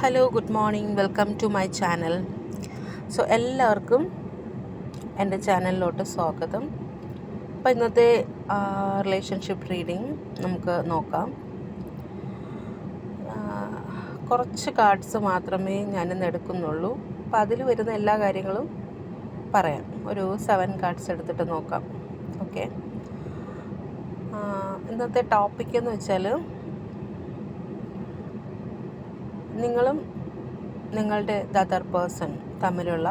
Hello, good morning. Welcome to my channel. എല്ലാവർക്കും എൻ്റെ ചാനലിലോട്ട് സ്വാഗതം. അപ്പോൾ ഇന്നത്തെ റിലേഷൻഷിപ്പ് റീഡിങ് നമുക്ക് നോക്കാം. കുറച്ച് കാർഡ്സ് മാത്രമേ ഞാനിന്ന് എടുക്കുന്നുള്ളൂ. അപ്പോൾ അതിൽ വരുന്ന എല്ലാ കാര്യങ്ങളും പറയാം. ഒരു 7 കാർഡ്സ് എടുത്തിട്ട് നോക്കാം. ഓക്കെ, ഇന്നത്തെ ടോപ്പിക് എന്ന് വെച്ചാൽ നിങ്ങളും നിങ്ങളുടെ അതർ പേഴ്സൺ തമ്മിലുള്ള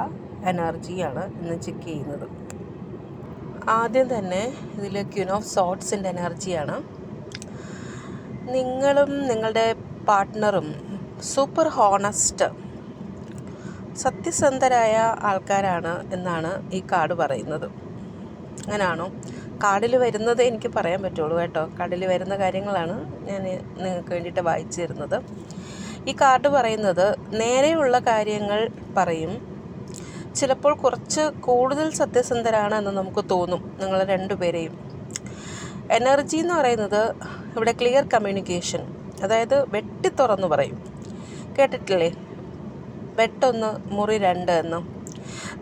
എനർജിയാണ് ഇന്ന് ചെക്ക് ചെയ്യുന്നത്. ആദ്യം തന്നെ ഇതിൽ ക്വീൻ ഓഫ് സോർഡ്സിൻ്റെ എനർജിയാണ്. നിങ്ങളും നിങ്ങളുടെ പാർട്ട്ണറും സൂപ്പർ ഹോണസ്റ്റ്, സത്യസന്ധരായ ആൾക്കാരാണ് എന്നാണ് ഈ കാർഡ് പറയുന്നത്. അങ്ങനെയാണോ? കാർഡിൽ വരുന്നത് എനിക്ക് പറയാൻ പറ്റുള്ളൂ കേട്ടോ. കാർഡിൽ വരുന്ന കാര്യങ്ങളാണ് ഞാൻ നിങ്ങൾക്ക് വേണ്ടിയിട്ട് വായിച്ചു തരുന്നത്. ഈ കാർഡ് പറയുന്നത് നേരെയുള്ള കാര്യങ്ങൾ പറയും. ചിലപ്പോൾ കുറച്ച് കൂടുതൽ സത്യസന്ധരാണ് എന്ന് നമുക്ക് തോന്നും നിങ്ങൾ രണ്ടുപേരെയും. എനർജി എന്ന് പറയുന്നത് ഇവിടെ ക്ലിയർ കമ്മ്യൂണിക്കേഷൻ, അതായത് വെട്ടി തുറന്നു പറയും. കേട്ടിട്ടില്ലേ, വെട്ടൊന്ന് മുറി 2 എന്ന്.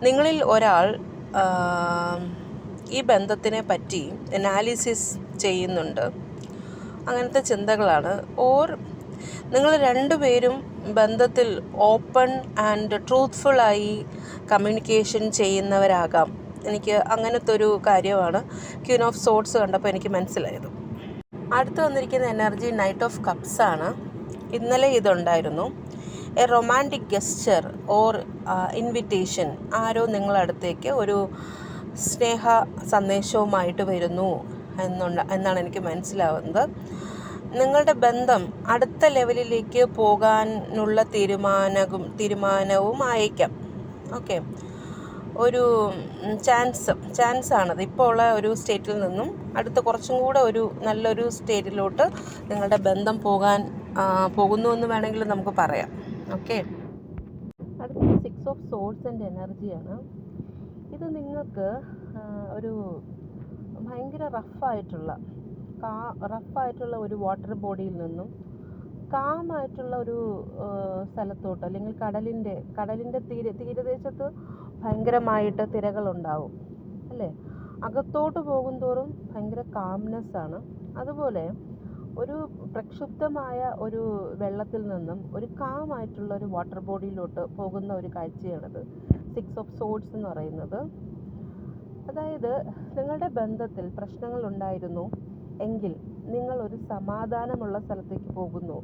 നിങ്ങളിൽ ഒരാൾ ഈ ബന്ധത്തിനെ പറ്റി അനാലിസിസ് ചെയ്യുന്നുണ്ട്. അങ്ങനത്തെ ചിന്തകളാണ്. ഓർ നിങ്ങൾ രണ്ടുപേരും ബന്ധത്തിൽ ഓപ്പൺ ആൻഡ് ട്രൂത്ത്ഫുള്ളായി കമ്മ്യൂണിക്കേഷൻ ചെയ്യുന്നവരാകാം. എനിക്ക് അങ്ങനത്തെ ഒരു കാര്യമാണ് ക്വീൻ ഓഫ് സോർഡ്സ് കണ്ടപ്പോൾ എനിക്ക് മനസ്സിലായത്. അടുത്ത് വന്നിരിക്കുന്ന എനർജി നൈറ്റ് ഓഫ് കപ്സ് ആണ്. ഇന്നലെ ഇതുണ്ടായിരുന്നു. A romantic gesture or invitation. ആരോ നിങ്ങളടുത്തേക്ക് ഒരു സ്നേഹ സന്ദേശവുമായിട്ട് വരുന്നു എന്നാണ് എനിക്ക് മനസ്സിലാവുന്നത്. നിങ്ങളുടെ ബന്ധം അടുത്ത ലെവലിലേക്ക് പോകാനുള്ള തീരുമാനവും ആയേക്കാം. ഓക്കെ, ഒരു ചാൻസാണത്. ഇപ്പോൾ ഉള്ള ഒരു സ്റ്റേറ്റിൽ നിന്നും അടുത്ത കുറച്ചും കൂടെ ഒരു നല്ലൊരു സ്റ്റേറ്റിലോട്ട് നിങ്ങളുടെ ബന്ധം പോകുന്നു എന്ന് വേണമെങ്കിൽ നമുക്ക് പറയാം. ഓക്കെ, അടുത്ത 6 ഓഫ് സോർഡ്സിൻ്റെ എനർജിയാണ്. ഇത് നിങ്ങൾക്ക് ഒരു ഭയങ്കര റഫായിട്ടുള്ള ഒരു വാട്ടർ ബോഡിയിൽ നിന്നും കാമായിട്ടുള്ള ഒരു സ്ഥലത്തോട്ട്, അല്ലെങ്കിൽ കടലിൻ്റെ തീരദേശത്ത് ഭയങ്കരമായിട്ട് തിരകളുണ്ടാവും അല്ലേ? അകത്തോട്ട് പോകുന്തോറും ഭയങ്കര കാംനെസ്സാണ്. അതുപോലെ ഒരു പ്രക്ഷുബ്ധമായ ഒരു വെള്ളത്തിൽ നിന്നും ഒരു കാമായിട്ടുള്ള ഒരു വാട്ടർ ബോഡിയിലോട്ട് പോകുന്ന ഒരു കാഴ്ചയാണിത് 6 ഓഫ് സോർഡ്സ് എന്ന് പറയുന്നത്. അതായത് നിങ്ങളുടെ ബന്ധത്തിൽ പ്രശ്നങ്ങൾ ഉണ്ടായിരുന്നു എങ്കിൽ നിങ്ങൾ ഒരു സമാധാനമുള്ള സ്ഥലത്തേക്ക് പോകുന്നു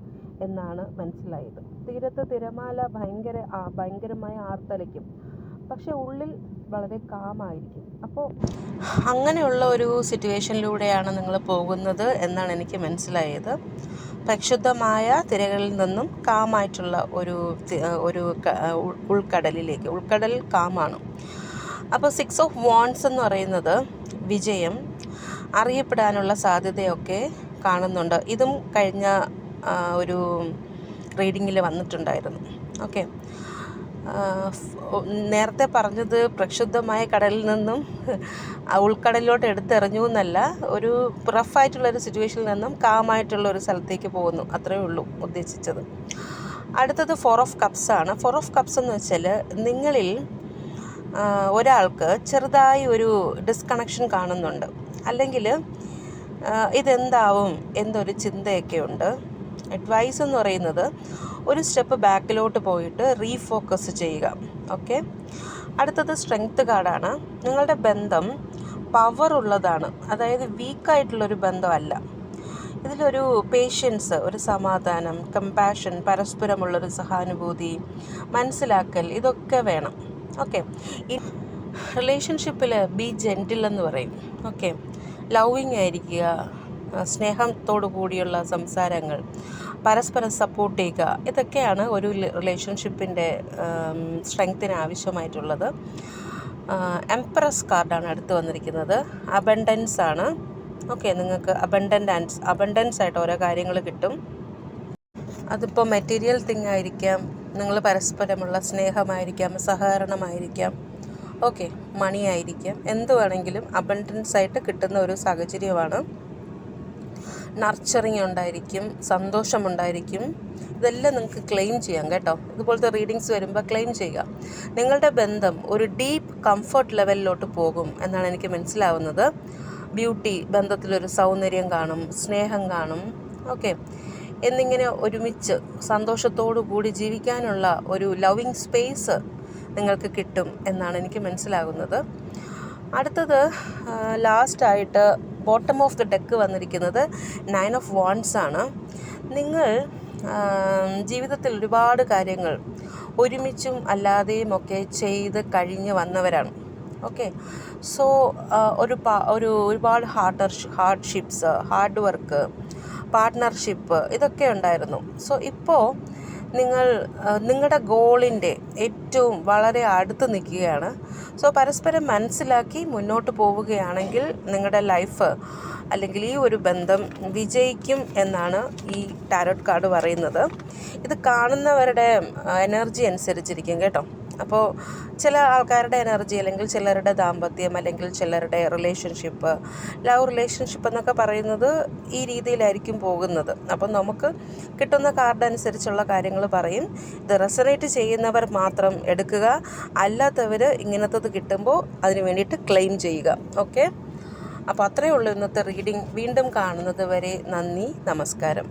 എന്നാണ് മനസ്സിലായത്. തീരത്ത് തിരമാല ഭയങ്കരമായ ആർത്തലയ്ക്കും, പക്ഷെ ഉള്ളിൽ വളരെ കാമായിരിക്കും. അപ്പോൾ അങ്ങനെയുള്ള ഒരു സിറ്റുവേഷനിലൂടെയാണ് നിങ്ങൾ പോകുന്നത് എന്നാണ് എനിക്ക് മനസ്സിലായത്. പ്രക്ഷുബ്ധമായ തിരകളിൽ നിന്നും കാമായിട്ടുള്ള ഒരു ഉൾക്കടൽ കാമാണ്. അപ്പോൾ 6 ഓഫ് വാണ്ട്സ് എന്ന് പറയുന്നത് വിജയം, അറിയപ്പെടാനുള്ള സാധ്യതയൊക്കെ കാണുന്നുണ്ട്. ഇതും കഴിഞ്ഞ ഒരു റീഡിങ്ങിൽ വന്നിട്ടുണ്ടായിരുന്നു. ഓക്കെ, നേരത്തെ പറഞ്ഞത് പ്രക്ഷുബ്ധമായ കടലിൽ നിന്നും ഉൾക്കടലിലോട്ട് എടുത്തെറിഞ്ഞു എന്നല്ല, ഒരു റഫായിട്ടുള്ളൊരു സിറ്റുവേഷനിൽ നിന്നും കാമായിട്ടുള്ള ഒരു സ്ഥലത്തേക്ക് പോകുന്നു, അത്രയേ ഉള്ളൂ ഉദ്ദേശിച്ചത്. അടുത്തത് 4 ഓഫ് കപ്സ് ആണ്. 4 ഓഫ് കപ്സ് എന്ന് വെച്ചാൽ നിങ്ങളിൽ ഒരാൾക്ക് ചെറുതായി ഒരു ഡിസ്കണക്ഷൻ കാണുന്നുണ്ട്, അല്ലെങ്കിൽ ഇതെന്താവും എന്നൊരു ചിന്തയൊക്കെ ഉണ്ട്. അഡ്വൈസ് എന്ന് പറയുന്നത് ഒരു സ്റ്റെപ്പ് ബാക്കിലോട്ട് പോയിട്ട് റീഫോക്കസ് ചെയ്യുക. ഓക്കെ, അടുത്തത് സ്ട്രെങ്ത് കാർഡാണ്. നിങ്ങളുടെ ബന്ധം പവർ ഉള്ളതാണ്, അതായത് വീക്കായിട്ടുള്ളൊരു ബന്ധമല്ല. ഇതിലൊരു പേഷ്യൻസ്, ഒരു സമാധാനം, കമ്പാഷൻ, പരസ്പരമുള്ളൊരു സഹാനുഭൂതി, മനസ്സിലാക്കൽ, ഇതൊക്കെ വേണം. ഓക്കെ, ഈ റിലേഷൻഷിപ്പിൽ ബി ജെൻറ്റിൽ എന്ന് പറയും. ഓക്കെ, ലവിങ് ആയിരിക്കുക, സ്നേഹത്തോടു കൂടിയുള്ള സംസാരങ്ങൾ, പരസ്പരം സപ്പോർട്ട് ചെയ്യുക, ഇതൊക്കെയാണ് ഒരു റിലേഷൻഷിപ്പിൻ്റെ സ്ട്രെങ്ത്തിന് ആവശ്യമായിട്ടുള്ളത്. എംപ്രസ് കാർഡാണ് അടുത്ത് വന്നിരിക്കുന്നത്. അബണ്ടൻസ് ആണ്. ഓക്കെ, നിങ്ങൾക്ക് അബണ്ടൻസ് ആയിട്ട് ഓരോ കാര്യങ്ങൾ കിട്ടും. അതിപ്പോൾ മെറ്റീരിയൽ തിങ് ആയിരിക്കാം, നിങ്ങൾ പരസ്പരമുള്ള സ്നേഹമായിരിക്കാം, സഹകരണമായിരിക്കാം, ഓക്കെ, മണി ആയിരിക്കാം, എന്ത് വേണമെങ്കിലും അബണ്ടൻസ് ആയിട്ട് കിട്ടുന്ന ഒരു സാഹചര്യമാണ്. നർച്ചറിങ് ഉണ്ടായിരിക്കും, സന്തോഷമുണ്ടായിരിക്കും. ഇതെല്ലാം നിങ്ങൾക്ക് ക്ലെയിം ചെയ്യാം കേട്ടോ. ഇതുപോലത്തെ റീഡിങ്സ് വരുമ്പോൾ ക്ലെയിം ചെയ്യുക. നിങ്ങളുടെ ബന്ധം ഒരു ഡീപ്പ് കംഫർട്ട് ലെവലിലോട്ട് പോകും എന്നാണ് എനിക്ക് മനസ്സിലാവുന്നത്. ബ്യൂട്ടി, ബന്ധത്തിലൊരു സൗന്ദര്യം കാണും, സ്നേഹം കാണും, ഓക്കെ, എന്നിങ്ങനെ ഒരുമിച്ച് സന്തോഷത്തോടു കൂടി ജീവിക്കാനുള്ള ഒരു ലവിങ് സ്പേസ് നിങ്ങൾക്ക് കിട്ടും എന്നാണ് എനിക്ക് മനസ്സിലാകുന്നത്. അടുത്തത് ലാസ്റ്റായിട്ട് ബോട്ടം ഓഫ് ദി ഡെക്ക് വന്നിരിക്കുന്നത് 9 ഓഫ് വാണ്ട്സ് ആണ്. നിങ്ങൾ ജീവിതത്തിൽ ഒരുപാട് കാര്യങ്ങൾ ഒരുമിച്ചും അല്ലാതെയും ഒക്കെ ചെയ്ത് കഴിഞ്ഞ് വന്നവരാണ്. ഓക്കെ, സോ ഒരുപാട് ഹാർഡ്ഷിപ്സ്, ഹാർഡ് വർക്ക്, പാർട്ട്ണർഷിപ്പ് ഇതൊക്കെ ഉണ്ടായിരുന്നു. സോ ഇപ്പോൾ നിങ്ങൾ നിങ്ങളുടെ ഗോളിൻ്റെ ഏറ്റവും വളരെ അടുത്ത് നിൽക്കുകയാണ്. സോ പരസ്പരം മനസ്സിലാക്കി മുന്നോട്ട് പോവുകയാണെങ്കിൽ നിങ്ങളുടെ ലൈഫ് അല്ലെങ്കിൽ ഈ ഒരു ബന്ധം വിജയിക്കും എന്നാണ് ഈ ടാരോട്ട് കാർഡ് പറയുന്നത്. ഇത് കാണുന്നവരുടെ എനർജി അനുസരിച്ചിരിക്കും കേട്ടോ. അപ്പോൾ ചില ആൾക്കാരുടെ എനർജി, അല്ലെങ്കിൽ ചിലരുടെ ദാമ്പത്യം, അല്ലെങ്കിൽ ചിലരുടെ റിലേഷൻഷിപ്പ്, ലവ് റിലേഷൻഷിപ്പ് എന്നൊക്കെ പറയുന്നത് ഈ രീതിയിലായിരിക്കും പോകുന്നത്. അപ്പം നമുക്ക് കിട്ടുന്ന കാർഡ് അനുസരിച്ചുള്ള കാര്യങ്ങൾ പറയും. ഇത് റെസണേറ്റ് ചെയ്യുന്നവർ മാത്രം എടുക്കുക, അല്ലാത്തവർ ഇങ്ങനത്തത് കിട്ടുമ്പോൾ അതിന് വേണ്ടിയിട്ട് ക്ലെയിം ചെയ്യുക. ഓക്കെ, അപ്പോൾ അത്രയേ ഉള്ളൂ ഇന്നത്തെ റീഡിംഗ്. വീണ്ടും കാണുന്നത് വരെ നന്ദി, നമസ്കാരം.